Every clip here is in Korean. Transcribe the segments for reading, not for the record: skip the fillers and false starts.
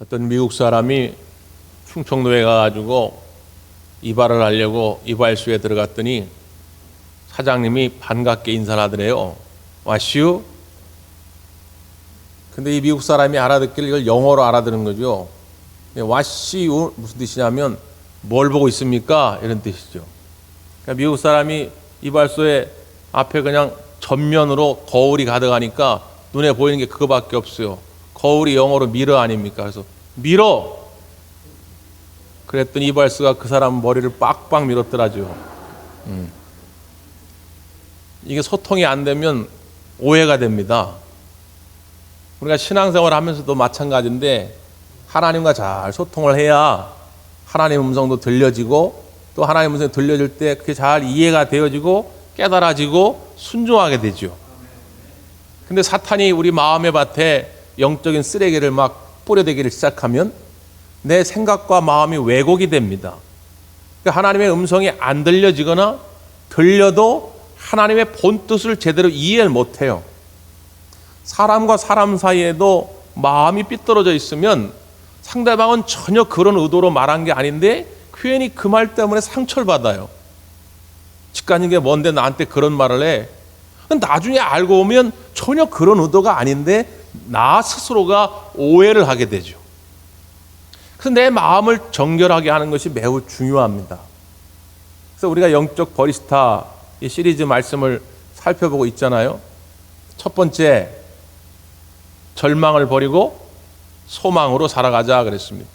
어떤 미국 사람이 충청도에 가가지고 이발을 하려고 이발소에 들어갔더니 사장님이 반갑게 인사를 하더래요. 와슈? 근데 이 미국 사람이 알아듣기를 이걸 영어로 알아듣는 거죠. 와슈 무슨 뜻이냐면 뭘 보고 있습니까? 이런 뜻이죠. 그러니까 미국 사람이 이발소에 앞에 그냥 전면으로 거울이 가득하니까 눈에 보이는 게 그거밖에 없어요. 거울이 영어로 미러 아닙니까? 그래서 미러! 그랬더니 이발소가 그 사람 머리를 빡빡 밀었더라죠. 이게 소통이 안 되면 오해가 됩니다. 우리가 신앙생활을 하면서도 마찬가지인데 하나님과 잘 소통을 해야 하나님 음성도 들려지고 또 하나님 음성이 들려질 때 그게 잘 이해가 되어지고 깨달아지고 순종하게 되죠. 근데 사탄이 우리 마음의 밭에 영적인 쓰레기를 막 뿌려대기를 시작하면 내 생각과 마음이 왜곡이 됩니다. 그러니까 하나님의 음성이 안 들려지거나 들려도 하나님의 본뜻을 제대로 이해를 못해요. 사람과 사람 사이에도 마음이 삐뚤어져 있으면 상대방은 전혀 그런 의도로 말한 게 아닌데 괜히 그 말 때문에 상처를 받아요. 직간인 게 뭔데 나한테 그런 말을 해. 나중에 알고 보면 전혀 그런 의도가 아닌데 나 스스로가 오해를 하게 되죠. 그래서 내 마음을 정결하게 하는 것이 매우 중요합니다. 그래서 우리가 영적 버리스타 이 시리즈 말씀을 살펴보고 있잖아요. 첫 번째, 절망을 버리고 소망으로 살아가자 그랬습니다.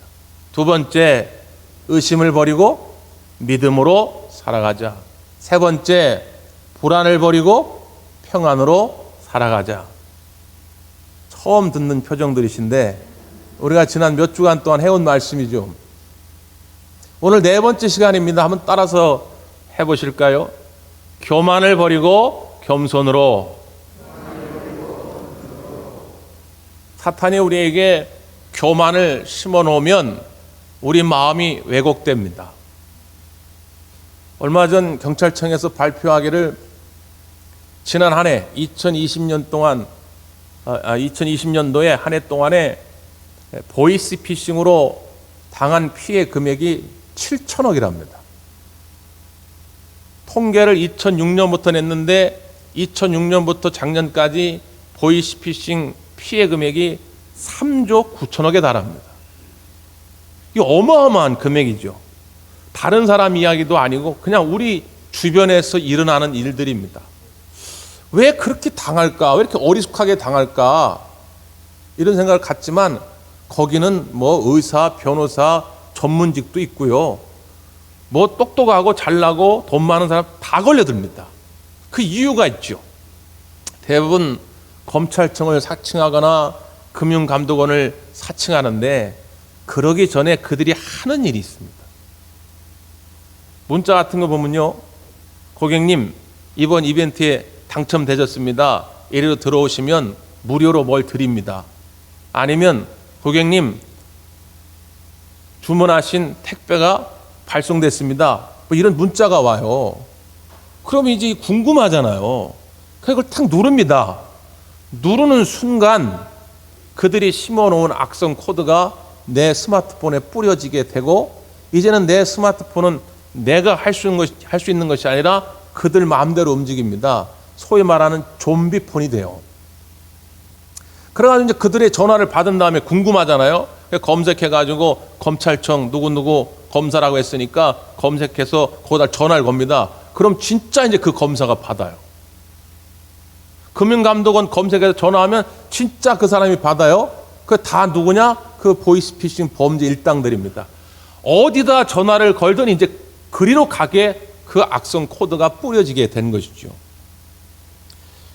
두 번째, 의심을 버리고 믿음으로 살아가자. 세 번째, 불안을 버리고 평안으로 살아가자. 처음 듣는 표정들이신데 우리가 지난 몇 주간 동안 해온 말씀이죠. 오늘 네 번째 시간입니다. 한번 따라서 해보실까요? 교만을 버리고 겸손으로. 사탄이 우리에게 교만을 심어놓으면 우리 마음이 왜곡됩니다. 얼마 전 경찰청에서 발표하기를 지난 한 해 2020년 동안 2020년도에 한 해 동안에 보이스피싱으로 당한 피해 금액이 7천억이랍니다. 통계를 2006년부터 냈는데 2006년부터 작년까지 보이스피싱 피해 금액이 3조 9천억에 달합니다. 이게 어마어마한 금액이죠. 다른 사람 이야기도 아니고 그냥 우리 주변에서 일어나는 일들입니다. 왜 그렇게 당할까? 왜 이렇게 어리숙하게 당할까? 이런 생각을 갖지만 거기는 뭐 의사, 변호사, 전문직도 있고요. 뭐 똑똑하고 잘나고 돈 많은 사람 다 걸려듭니다. 그 이유가 있죠. 대부분 검찰청을 사칭하거나 금융감독원을 사칭하는데 그러기 전에 그들이 하는 일이 있습니다. 문자 같은 거 보면요. 고객님, 이번 이벤트에 당첨되셨습니다. 이리로 들어오시면 무료로 뭘 드립니다. 아니면 고객님, 주문하신 택배가 발송됐습니다. 뭐 이런 문자가 와요. 그럼 이제 궁금하잖아요. 그걸 탁 누릅니다. 누르는 순간 그들이 심어놓은 악성 코드가 내 스마트폰에 뿌려지게 되고 이제는 내 스마트폰은 내가 할 수 있는 것이 아니라 그들 마음대로 움직입니다. 소위 말하는 좀비폰이 돼요. 그래가지고 이제 그들의 전화를 받은 다음에 궁금하잖아요. 검색해가지고 검찰청 누구누구 검사라고 했으니까 검색해서 거기다 전화를 겁니다. 그럼 진짜 이제 그 검사가 받아요. 금융감독원 검색해서 전화하면 진짜 그 사람이 받아요. 그 다 누구냐? 그 보이스피싱 범죄 일당들입니다. 어디다 전화를 걸더니 이제 그리로 가게 그 악성 코드가 뿌려지게 된 것이죠.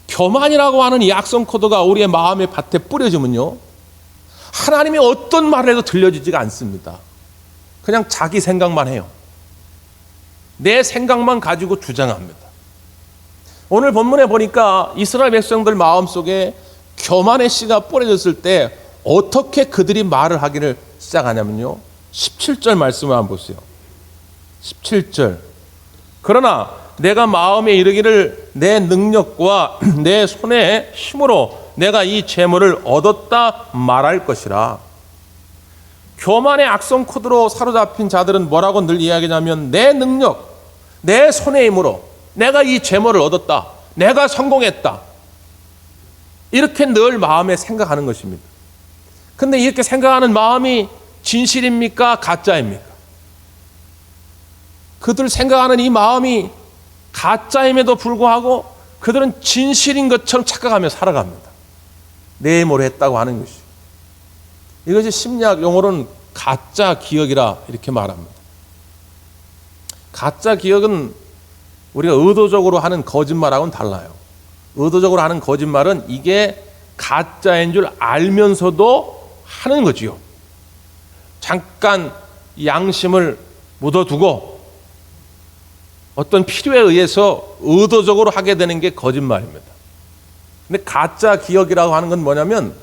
교만이라고 하는 이 악성 코드가 우리의 마음의 밭에 뿌려지면요. 하나님이 어떤 말을 해도 들려지지가 않습니다. 그냥 자기 생각만 해요. 내 생각만 가지고 주장합니다. 오늘 본문에 보니까 이스라엘 백성들 마음속에 교만의 씨가 뿌려졌을 때 어떻게 그들이 말을 하기를 시작하냐면요. 17절 말씀을 한번 보세요. 17절. 그러나 내가 마음에 이르기를 내 능력과 내 손의 힘으로 내가 이 재물을 얻었다 말할 것이라. 교만의 악성 코드로 사로잡힌 자들은 뭐라고 늘 이야기하냐면 내 능력, 내 손의 힘으로 내가 이 재물을 얻었다. 내가 성공했다. 이렇게 늘 마음에 생각하는 것입니다. 근데 이렇게 생각하는 마음이 진실입니까? 가짜입니까? 그들 생각하는 이 마음이 가짜임에도 불구하고 그들은 진실인 것처럼 착각하며 살아갑니다. 내 힘으로 했다고 하는 것이. 이것이 심리학 용어로는 가짜 기억이라 이렇게 말합니다. 가짜 기억은 우리가 의도적으로 하는 거짓말하고는 달라요. 의도적으로 하는 거짓말은 이게 가짜인 줄 알면서도 하는 거지요. 잠깐 양심을 묻어두고 어떤 필요에 의해서 의도적으로 하게 되는 게 거짓말입니다. 근데 가짜 기억이라고 하는 건 뭐냐면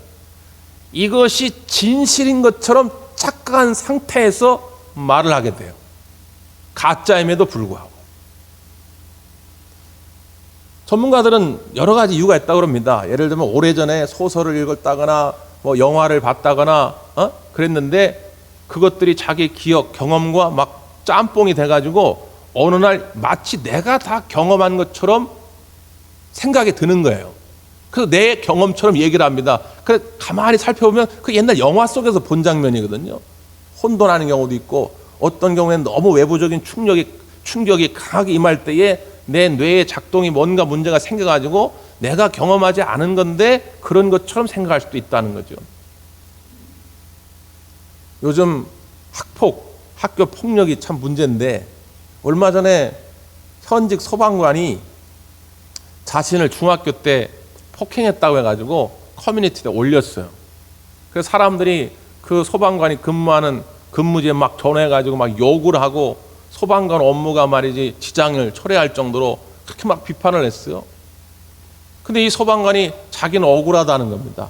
이것이 진실인 것처럼 착각한 상태에서 말을 하게 돼요. 가짜임에도 불구하고. 전문가들은 여러 가지 이유가 있다고 합니다. 예를 들면 오래전에 소설을 읽었다거나 뭐 영화를 봤다거나 그랬는데 그것들이 자기 기억, 경험과 막 짬뽕이 돼가지고 어느 날 마치 내가 다 경험한 것처럼 생각이 드는 거예요. 그래서 내 경험처럼 얘기를 합니다. 그래 가만히 살펴보면 그 옛날 영화 속에서 본 장면이거든요. 혼돈하는 경우도 있고 어떤 경우에는 너무 외부적인 충격이 강하게 임할 때에 내 뇌의 작동이 뭔가 문제가 생겨가지고 내가 경험하지 않은 건데 그런 것처럼 생각할 수도 있다는 거죠. 요즘 학교 폭력이 참 문제인데 얼마 전에 현직 소방관이 자신을 중학교 때 폭행했다고 해가지고 커뮤니티에 올렸어요. 그래서 사람들이 그 소방관이 근무하는 근무지에 막 전화해가지고 막 욕을 하고 소방관 업무가 말이지 지장을 초래할 정도로 그렇게 막 비판을 했어요. 근데 이 소방관이 자기는 억울하다는 겁니다.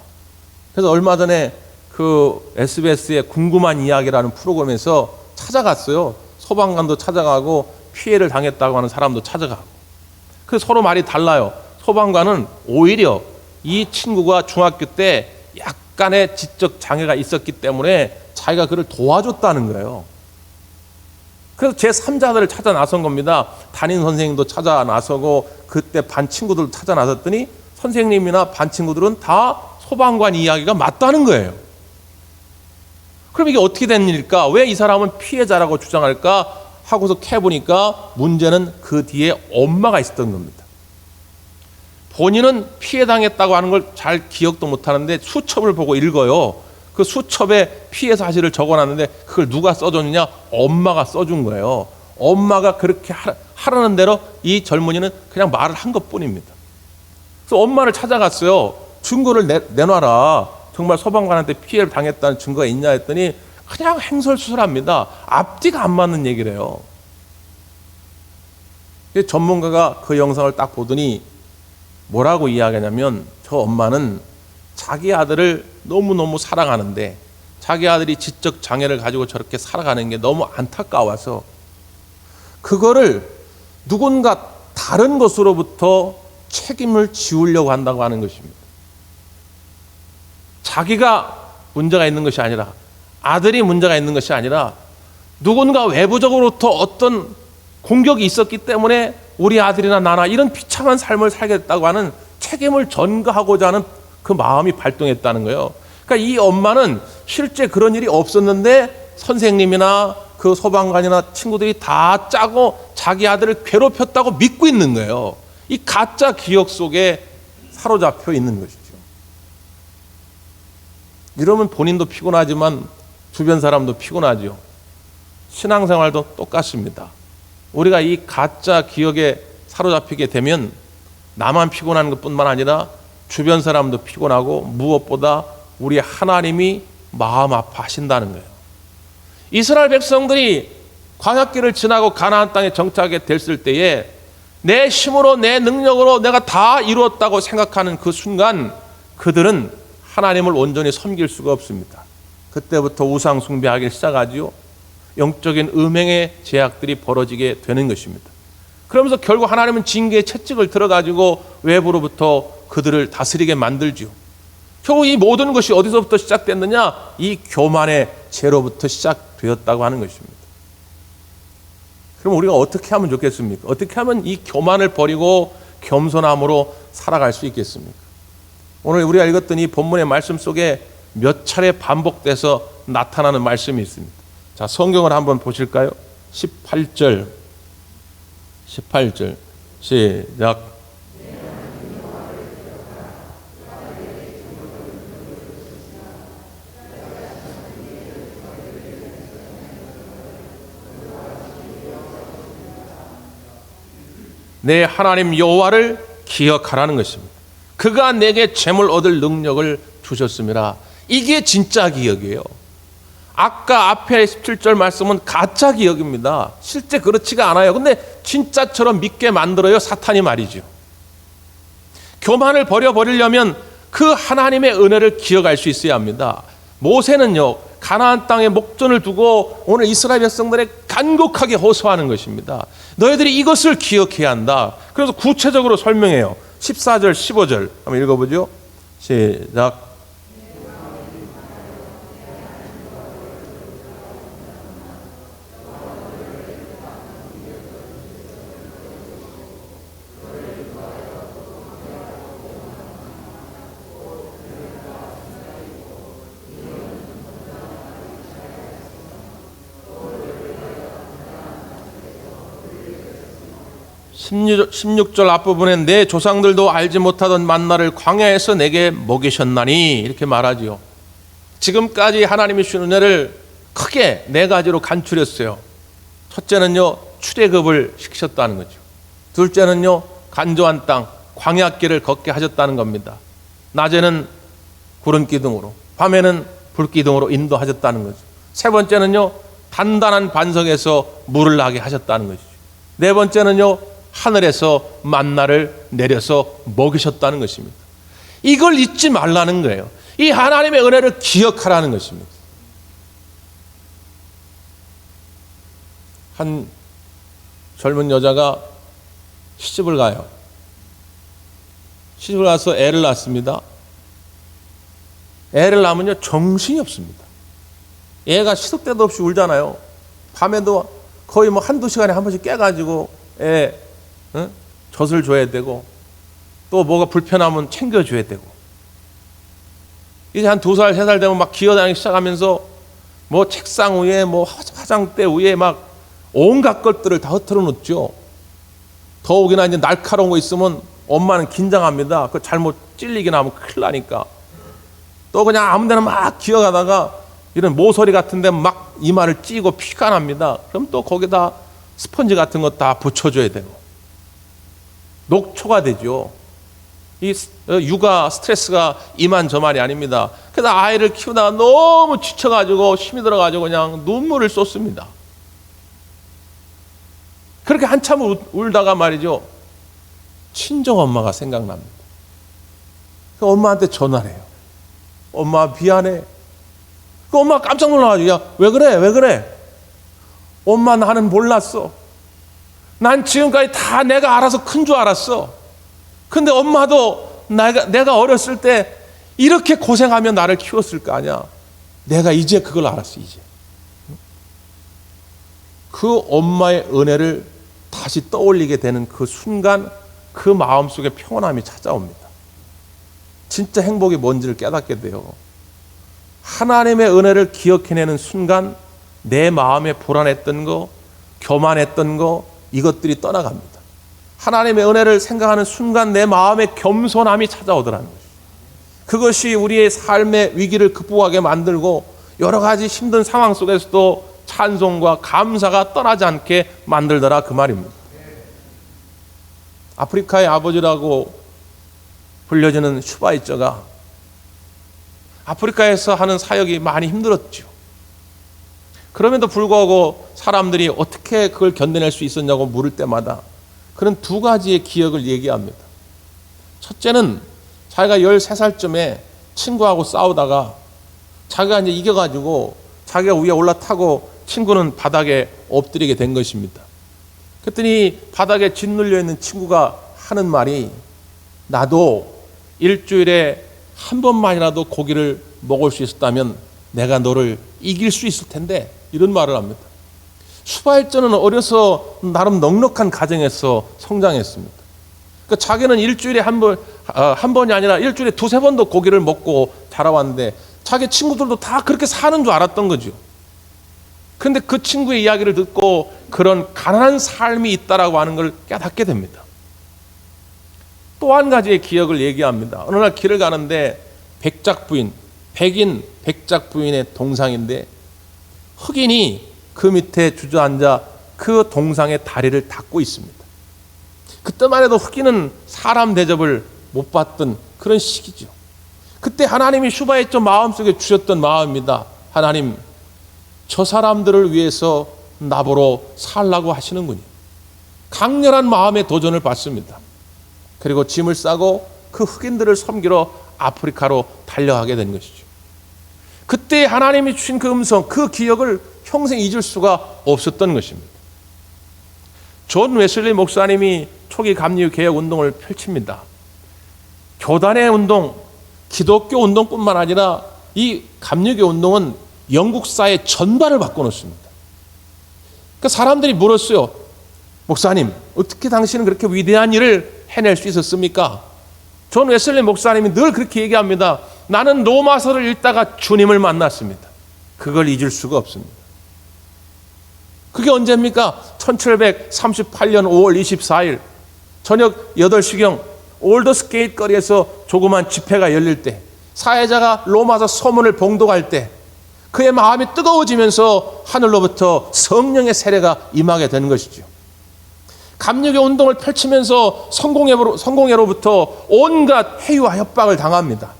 그래서 얼마 전에 그 SBS의 궁금한 이야기라는 프로그램에서 찾아갔어요. 소방관도 찾아가고 피해를 당했다고 하는 사람도 찾아가고. 그래서 서로 말이 달라요. 소방관은 오히려 이 친구가 중학교 때 약간의 지적 장애가 있었기 때문에 자기가 그를 도와줬다는 거예요. 그래서 제3자들을 찾아 나선 겁니다. 담임 선생님도 찾아 나서고 그때 반 친구들도 찾아 나섰더니 선생님이나 반 친구들은 다 소방관 이야기가 맞다는 거예요. 그럼 이게 어떻게 된 일일까? 왜 이 사람은 피해자라고 주장할까? 하고서 캐보니까 문제는 그 뒤에 엄마가 있었던 겁니다. 본인은 피해당했다고 하는 걸 잘 기억도 못하는데 수첩을 보고 읽어요. 그 수첩에 피해 사실을 적어놨는데 그걸 누가 써줬느냐? 엄마가 써준 거예요. 엄마가 그렇게 하라는 대로 이 젊은이는 그냥 말을 한 것뿐입니다. 그래서 엄마를 찾아갔어요. 증거를 내놔라. 정말 소방관한테 피해를 당했다는 증거가 있냐 했더니 그냥 행설수설합니다. 앞뒤가 안 맞는 얘기를 해요. 전문가가 그 영상을 딱 보더니 뭐라고 이야기하냐면 저 엄마는 자기 아들을 너무너무 사랑하는데 자기 아들이 지적 장애를 가지고 저렇게 살아가는 게 너무 안타까워서 그거를 누군가 다른 것으로부터 책임을 지우려고 한다고 하는 것입니다. 자기가 문제가 있는 것이 아니라 아들이 문제가 있는 것이 아니라 누군가 외부적으로부터 어떤 공격이 있었기 때문에 우리 아들이나 나나 이런 비참한 삶을 살겠다고 하는 책임을 전가하고자 하는 그 마음이 발동했다는 거예요. 그러니까 이 엄마는 실제 그런 일이 없었는데 선생님이나 그 소방관이나 친구들이 다 짜고 자기 아들을 괴롭혔다고 믿고 있는 거예요. 이 가짜 기억 속에 사로잡혀 있는 것이죠. 이러면 본인도 피곤하지만 주변 사람도 피곤하죠. 신앙생활도 똑같습니다. 우리가 이 가짜 기억에 사로잡히게 되면 나만 피곤한 것뿐만 아니라 주변 사람도 피곤하고 무엇보다 우리 하나님이 마음 아파하신다는 거예요. 이스라엘 백성들이 광야길을 지나고 가나안 땅에 정착하게 됐을 때에 내 힘으로 내 능력으로 내가 다 이루었다고 생각하는 그 순간 그들은 하나님을 온전히 섬길 수가 없습니다. 그때부터 우상 숭배하기 시작하지요. 영적인 음행의 제약들이 벌어지게 되는 것입니다. 그러면서 결국 하나님은 징계의 채찍을 들어가지고 외부로부터 그들을 다스리게 만들지요. 결국 이 모든 것이 어디서부터 시작됐느냐? 이 교만의 죄로부터 시작되었다고 하는 것입니다. 그럼 우리가 어떻게 하면 좋겠습니까? 어떻게 하면 이 교만을 버리고 겸손함으로 살아갈 수 있겠습니까? 오늘 우리가 읽었던 이 본문의 말씀 속에 몇 차례 반복돼서 나타나는 말씀이 있습니다. 자, 성경을 한번 보실까요? 18절 시작. 내 하나님 여호와를 기억하라는 것입니다. 그가 내게 재물 얻을 능력을 주셨습니다. 이게 진짜 기억이에요. 아까 앞에 17절 말씀은 가짜 기억입니다. 실제 그렇지가 않아요. 근데 진짜처럼 믿게 만들어요, 사탄이 말이죠. 교만을 버려버리려면 그 하나님의 은혜를 기억할 수 있어야 합니다. 모세는요, 가나안 땅에 목전을 두고 오늘 이스라엘 백성들에 간곡하게 호소하는 것입니다. 너희들이 이것을 기억해야 한다. 그래서 구체적으로 설명해요. 14절 15절 한번 읽어보죠. 시작. 16절 앞부분에 내 조상들도 알지 못하던 만나를 광야에서 내게 먹이셨나니 이렇게 말하지요. 지금까지 하나님이 주신 은혜를 크게 네 가지로 간추렸어요. 첫째는요, 출애굽을 시키셨다는 거죠. 둘째는요, 간조한 땅 광야길을 걷게 하셨다는 겁니다. 낮에는 구름 기둥으로, 밤에는 불 기둥으로 인도하셨다는 거죠. 세 번째는요, 단단한 반석에서 물을 나게 하셨다는 것이죠. 네 번째는요, 하늘에서 만나를 내려서 먹이셨다는 것입니다. 이걸 잊지 말라는 거예요. 이 하나님의 은혜를 기억하라는 것입니다. 한 젊은 여자가 시집을 가요. 시집을 가서 애를 낳습니다. 애를 낳으면요, 정신이 없습니다. 애가 시도 때도 없이 울잖아요. 밤에도 거의 뭐 한두 시간에 한 번씩 깨가지고 애 젖을 줘야 되고 또 뭐가 불편하면 챙겨줘야 되고, 이제 한 2살, 3살 되면 막 기어다니기 시작하면서 뭐 책상 위에 뭐 화장대 위에 막 온갖 것들을 다 흩어져 놓죠. 더욱이나 이제 날카로운 거 있으면 엄마는 긴장합니다. 그 잘못 찔리기나 하면 큰일 나니까. 또 그냥 아무 데나 막 기어가다가 이런 모서리 같은 데 막 이마를 찌고 피가 납니다. 그럼 또 거기다 스펀지 같은 거 다 붙여줘야 되고. 녹초가 되죠. 이 육아 스트레스가 이만저만이 아닙니다. 그래서 아이를 키우다가 너무 지쳐가지고 힘이 들어가지고 그냥 눈물을 쏟습니다. 그렇게 한참 울다가 말이죠, 친정 엄마가 생각납니다. 그 엄마한테 전화를 해요. 엄마 미안해. 그 엄마가 깜짝 놀라가지고, 야, 왜 그래? 왜 그래? 엄마 나는 몰랐어. 난 지금까지 다 내가 알아서 큰 줄 알았어. 근데 엄마도 내가 어렸을 때 이렇게 고생하며 나를 키웠을 거 아니야. 내가 이제 그걸 알았어, 이제. 그 엄마의 은혜를 다시 떠올리게 되는 그 순간, 그 마음속에 평온함이 찾아옵니다. 진짜 행복이 뭔지를 깨닫게 돼요. 하나님의 은혜를 기억해내는 순간 내 마음에 불안했던 거, 교만했던 거, 이것들이 떠나갑니다. 하나님의 은혜를 생각하는 순간 내 마음에 겸손함이 찾아오더라는 것이죠. 그것이 우리의 삶의 위기를 극복하게 만들고 여러 가지 힘든 상황 속에서도 찬송과 감사가 떠나지 않게 만들더라, 그 말입니다. 아프리카의 아버지라고 불려지는 슈바이처가 아프리카에서 하는 사역이 많이 힘들었죠. 그럼에도 불구하고 사람들이 어떻게 그걸 견뎌낼 수 있었냐고 물을 때마다 그런 2가지의 기억을 얘기합니다. 첫째는 자기가 13살쯤에 친구하고 싸우다가 자기가 이제 이겨가지고 자기가 위에 올라타고 친구는 바닥에 엎드리게 된 것입니다. 그랬더니 바닥에 짓눌려 있는 친구가 하는 말이, 나도 일주일에 한 번만이라도 고기를 먹을 수 있었다면 내가 너를 이길 수 있을 텐데, 이런 말을 합니다. 수바일전은 어려서 나름 넉넉한 가정에서 성장했습니다. 그러니까 자기는 일주일에 한 번이 아니라 일주일에 두세 번도 고기를 먹고 자라왔는데 자기 친구들도 다 그렇게 사는 줄 알았던 거죠. 그런데 그 친구의 이야기를 듣고 그런 가난한 삶이 있다라고 하는 걸 깨닫게 됩니다. 또 한 가지의 기억을 얘기합니다. 어느 날 길을 가는데 백인 백작 부인의 동상인데 흑인이 그 밑에 주저앉아 그 동상의 다리를 닦고 있습니다. 그때만 해도 흑인은 사람 대접을 못 받던 그런 시기죠. 그때 하나님이 슈바에처 마음속에 주셨던 마음입니다. 하나님, 저 사람들을 위해서 나보러 살라고 하시는군요. 강렬한 마음의 도전을 받습니다. 그리고 짐을 싸고 그 흑인들을 섬기러 아프리카로 달려가게 된 것이죠. 그때 하나님이 주신 그 음성, 그 기억을 평생 잊을 수가 없었던 것입니다. 존 웨슬리 목사님이 초기 감리교 개혁 운동을 펼칩니다. 교단의 운동, 기독교 운동뿐만 아니라 이 감리교 운동은 영국 사회 전반을 바꿔놓습니다. 그러니까 사람들이 물었어요. 목사님, 어떻게 당신은 그렇게 위대한 일을 해낼 수 있었습니까? 존 웨슬리 목사님이 늘 그렇게 얘기합니다. 나는 로마서를 읽다가 주님을 만났습니다. 그걸 잊을 수가 없습니다. 그게 언제입니까? 1738년 5월 24일 저녁 8시경 올더스게이트 거리에서 조그만 집회가 열릴 때, 사회자가 로마서 서문을 봉독할 때 그의 마음이 뜨거워지면서 하늘로부터 성령의 세례가 임하게 된 것이죠. 감리교 운동을 펼치면서 성공회로부터 온갖 회유와 협박을 당합니다.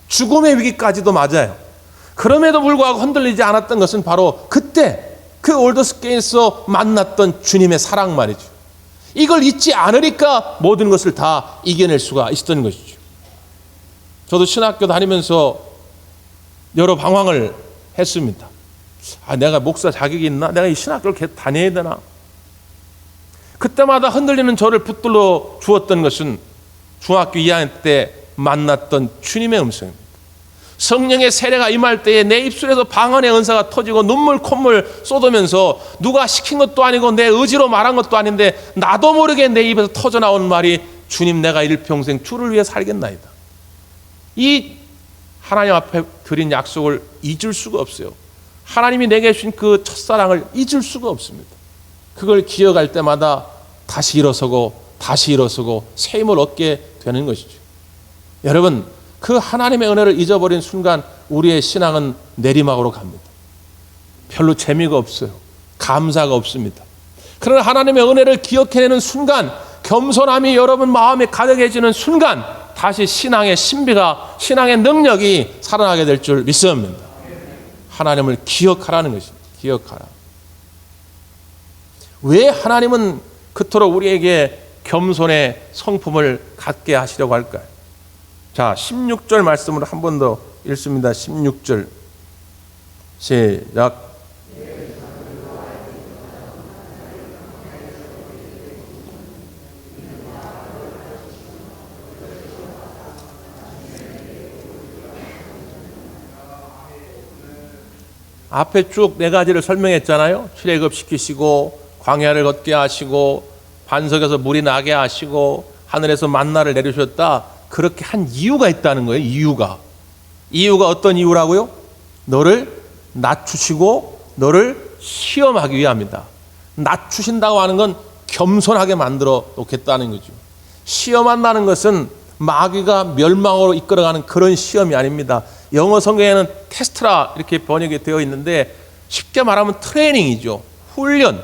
죽음의 위기까지도 맞아요. 그럼에도 불구하고 흔들리지 않았던 것은 바로 그때 그 올더스게이트에서 만났던 주님의 사랑 말이죠. 이걸 잊지 않으니까 모든 것을 다 이겨낼 수가 있었던 것이죠. 저도 신학교 다니면서 여러 방황을 했습니다. 내가 목사 자격이 있나? 내가 이 신학교를 계속 다녀야 되나? 그때마다 흔들리는 저를 붙들러 주었던 것은 중학교 2학년 때 만났던 주님의 음성입니다. 성령의 세례가 임할 때에 내 입술에서 방언의 은사가 터지고 눈물 콧물 쏟으면서 누가 시킨 것도 아니고 내 의지로 말한 것도 아닌데 나도 모르게 내 입에서 터져나오는 말이 주님, 내가 일평생 주를 위해 살겠나이다. 이 하나님 앞에 드린 약속을 잊을 수가 없어요. 하나님이 내게 주신 그 첫사랑을 잊을 수가 없습니다. 그걸 기억할 때마다 다시 일어서고 새 힘을 얻게 되는 것이죠. 여러분, 그 하나님의 은혜를 잊어버린 순간 우리의 신앙은 내리막으로 갑니다. 별로 재미가 없어요. 감사가 없습니다. 그러나 하나님의 은혜를 기억해내는 순간, 겸손함이 여러분 마음에 가득해지는 순간 다시 신앙의 신비가, 신앙의 능력이 살아나게 될 줄 믿습니다. 하나님을 기억하라는 것입니다. 기억하라. 왜 하나님은 그토록 우리에게 겸손의 성품을 갖게 하시려고 할까요? 자, 16절 말씀을 한 번 더 읽습니다. 16절 시작. 앞에 쭉 네 가지를 설명했잖아요. 출애굽시키시고 광야를 걷게 하시고 반석에서 물이 나게 하시고 하늘에서 만나를 내리셨다. 그렇게 한 이유가 있다는 거예요. 이유가 어떤 이유라고요? 너를 낮추시고 너를 시험하기 위함이다. 낮추신다고 하는 건 겸손하게 만들어 놓겠다는 거죠. 시험한다는 것은 마귀가 멸망으로 이끌어가는 그런 시험이 아닙니다. 영어 성경에는 테스트라 이렇게 번역이 되어 있는데 쉽게 말하면 트레이닝이죠. 훈련.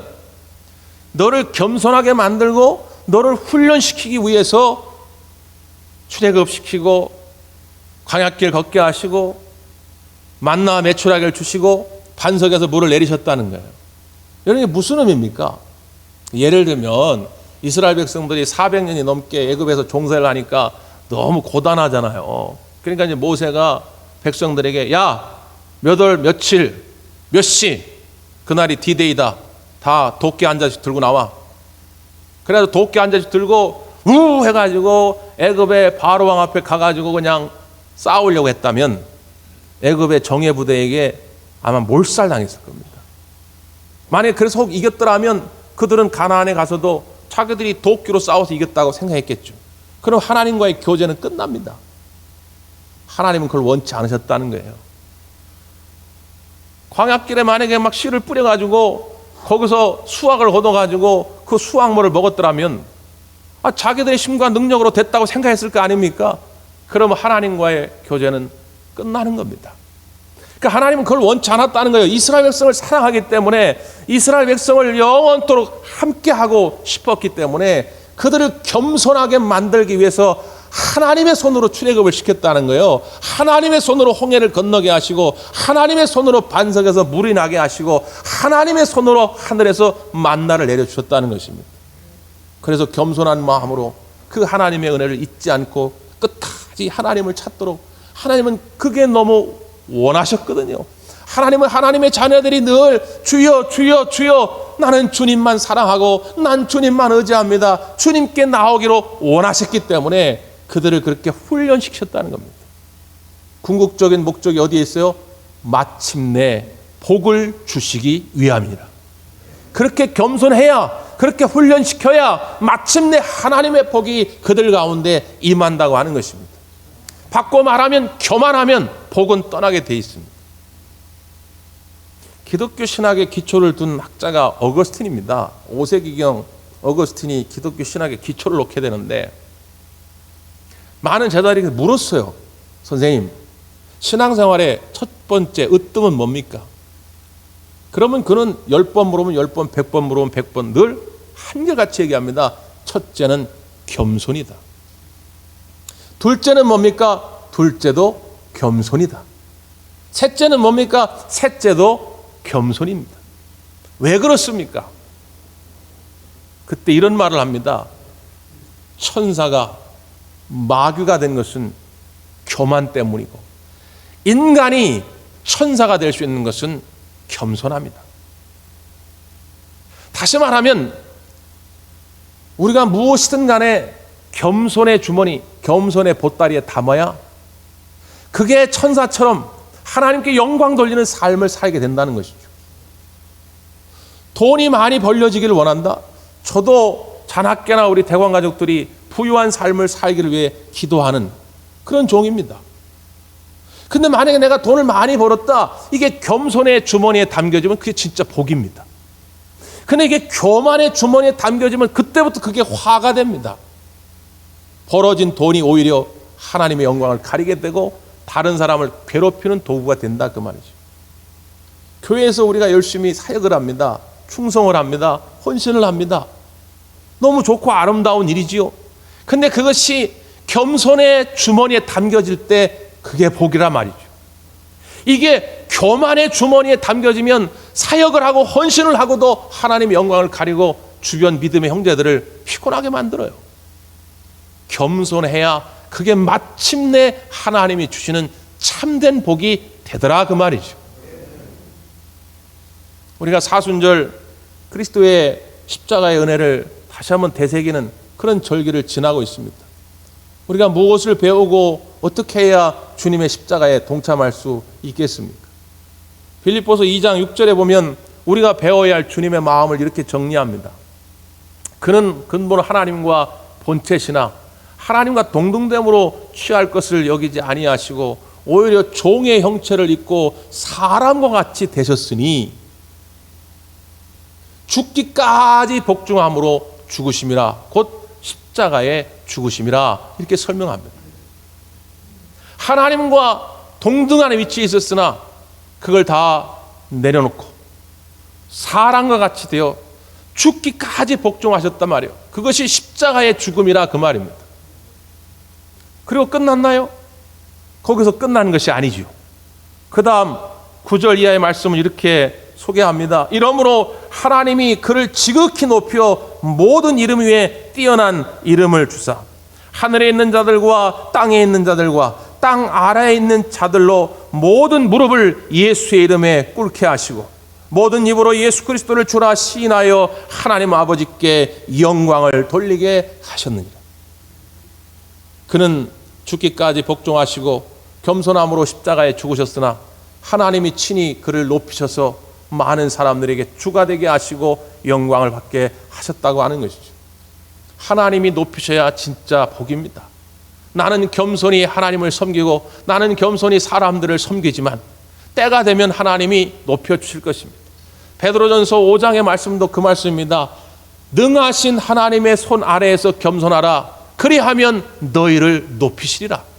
너를 겸손하게 만들고 너를 훈련시키기 위해서 출애굽시키고 광야길 걷게 하시고 만나와 메추라기를 주시고 반석에서 물을 내리셨다는 거예요. 이게 무슨 의미입니까? 예를 들면 이스라엘 백성들이 400년이 넘게 애굽에서 종살이를 하니까 너무 고단하잖아요. 그러니까 이제 모세가 백성들에게 야, 몇 월 며칠 몇 시 그날이 디데이다. 다 도끼 한 잔씩 들고 나와. 그래서 도끼 한 잔씩 들고 우 해가지고 애굽의 바로 왕 앞에 가가지고 그냥 싸우려고 했다면 애굽의 정예 부대에게 아마 몰살당했을 겁니다. 만약에 그래서 혹 이겼더라면 그들은 가나안에 가서도 자기들이 도끼로 싸워서 이겼다고 생각했겠죠. 그럼 하나님과의 교제는 끝납니다. 하나님은 그걸 원치 않으셨다는 거예요. 광야길에 만약에 막 씨를 뿌려가지고 거기서 수확을 얻어가지고 그 수확물을 먹었더라면 자기들의 힘과 능력으로 됐다고 생각했을 거 아닙니까? 그러면 하나님과의 교제는 끝나는 겁니다. 그러니까 하나님은 그걸 원치 않았다는 거예요. 이스라엘 백성을 사랑하기 때문에 이스라엘 백성을 영원토록 함께하고 싶었기 때문에 그들을 겸손하게 만들기 위해서 하나님의 손으로 출애굽을 시켰다는 거예요. 하나님의 손으로 홍해를 건너게 하시고 하나님의 손으로 반석에서 물이 나게 하시고 하나님의 손으로 하늘에서 만나를 내려주셨다는 것입니다. 그래서 겸손한 마음으로 그 하나님의 은혜를 잊지 않고 끝까지 하나님을 찾도록 하나님은 그게 너무 원하셨거든요. 하나님은 하나님의 자녀들이 늘 주여 주여 주여 나는 주님만 사랑하고 난 주님만 의지합니다. 주님께 나오기로 원하셨기 때문에 그들을 그렇게 훈련시켰다는 겁니다. 궁극적인 목적이 어디에 있어요? 마침내 복을 주시기 위함이라. 그렇게 겸손해야 그렇게 훈련시켜야 마침내 하나님의 복이 그들 가운데 임한다고 하는 것입니다. 바꿔 말하면 교만하면 복은 떠나게 돼 있습니다. 기독교 신학의 기초를 둔 학자가 어거스틴입니다. 5세기경 어거스틴이 기독교 신학의 기초를 놓게 되는데 많은 제자들이 물었어요. 선생님, 신앙생활의 첫 번째 으뜸은 뭡니까? 그러면 그는 10번 물으면 10번, 100번 물으면 100번 늘 한결같이 얘기합니다. 첫째는 겸손이다. 둘째는 뭡니까? 둘째도 겸손이다. 셋째는 뭡니까? 셋째도 겸손입니다. 왜 그렇습니까? 그때 이런 말을 합니다. 천사가 마귀가 된 것은 교만 때문이고 인간이 천사가 될 수 있는 것은 겸손합니다. 다시 말하면 우리가 무엇이든 간에 겸손의 주머니, 겸손의 보따리에 담아야 그게 천사처럼 하나님께 영광 돌리는 삶을 살게 된다는 것이죠. 돈이 많이 벌려지기를 원한다? 저도 자나깨나 우리 대관 가족들이 부유한 삶을 살기를 위해 기도하는 그런 종입니다. 근데 만약에 내가 돈을 많이 벌었다, 이게 겸손의 주머니에 담겨지면 그게 진짜 복입니다. 근데 이게 교만의 주머니에 담겨지면 그때부터 그게 화가 됩니다. 벌어진 돈이 오히려 하나님의 영광을 가리게 되고 다른 사람을 괴롭히는 도구가 된다 그 말이죠. 교회에서 우리가 열심히 사역을 합니다. 충성을 합니다. 헌신을 합니다. 너무 좋고 아름다운 일이지요. 근데 그것이 겸손의 주머니에 담겨질 때 그게 복이란 말이죠. 이게 교만의 주머니에 담겨지면 사역을 하고 헌신을 하고도 하나님의 영광을 가리고 주변 믿음의 형제들을 피곤하게 만들어요. 겸손해야 그게 마침내 하나님이 주시는 참된 복이 되더라 그 말이죠. 우리가 사순절 그리스도의 십자가의 은혜를 다시 한번 되새기는 그런 절기를 지나고 있습니다. 우리가 무엇을 배우고 어떻게 해야 주님의 십자가에 동참할 수 있겠습니까? 빌립보서 2장 6절에 보면 우리가 배워야 할 주님의 마음을 이렇게 정리합니다. 그는 근본 하나님과 본체시나 하나님과 동등됨으로 취할 것을 여기지 아니하시고 오히려 종의 형체를 입고 사람과 같이 되셨으니 죽기까지 복종함으로 죽으심이라, 곧 십자가의 죽으심이라, 이렇게 설명합니다. 하나님과 동등한 위치에 있었으나 그걸 다 내려놓고 사람과 같이 되어 죽기까지 복종하셨단 말이에요. 그것이 십자가의 죽음이라 그 말입니다. 그리고 끝났나요? 거기서 끝나는 것이 아니죠. 그 다음 9절 이하의 말씀을 이렇게 소개합니다. 이러므로 하나님이 그를 지극히 높여 모든 이름 위에 뛰어난 이름을 주사 하늘에 있는 자들과 땅에 있는 자들과 땅 아래에 있는 자들로 모든 무릎을 예수의 이름에 꿇게 하시고 모든 입으로 예수 그리스도를 주라 시인하여 하나님 아버지께 영광을 돌리게 하셨느니라. 그는 죽기까지 복종하시고 겸손함으로 십자가에 죽으셨으나 하나님이 친히 그를 높이셔서 많은 사람들에게 주가 되게 하시고 영광을 받게 하셨다고 하는 것이죠. 하나님이 높이셔야 진짜 복입니다. 나는 겸손히 하나님을 섬기고 나는 겸손히 사람들을 섬기지만 때가 되면 하나님이 높여주실 것입니다. 베드로전서 5장의 말씀도 그 말씀입니다. 능하신 하나님의 손 아래에서 겸손하라. 그리하면 너희를 높이시리라.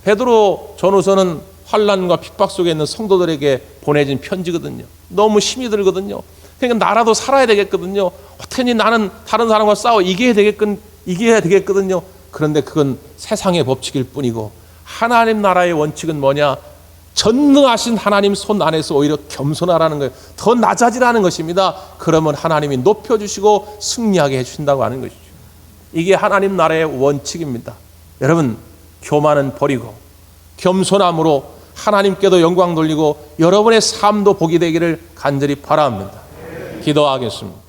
베드로 전후서는 환난과 핍박 속에 있는 성도들에게 보내진 편지거든요. 너무 힘이 들거든요. 그러니까 나라도 살아야 되겠거든요. 어떻게든 나는 다른 사람과 싸워 이겨야 되겠거든요. 그런데 그건 세상의 법칙일 뿐이고 하나님 나라의 원칙은 뭐냐? 전능하신 하나님 손 안에서 오히려 겸손하라는 거예요. 더 낮아지라는 것입니다. 그러면 하나님이 높여주시고 승리하게 해주신다고 하는 것이죠. 이게 하나님 나라의 원칙입니다. 여러분, 교만은 버리고 겸손함으로 하나님께도 영광 돌리고 여러분의 삶도 복이 되기를 간절히 바랍니다. 기도하겠습니다.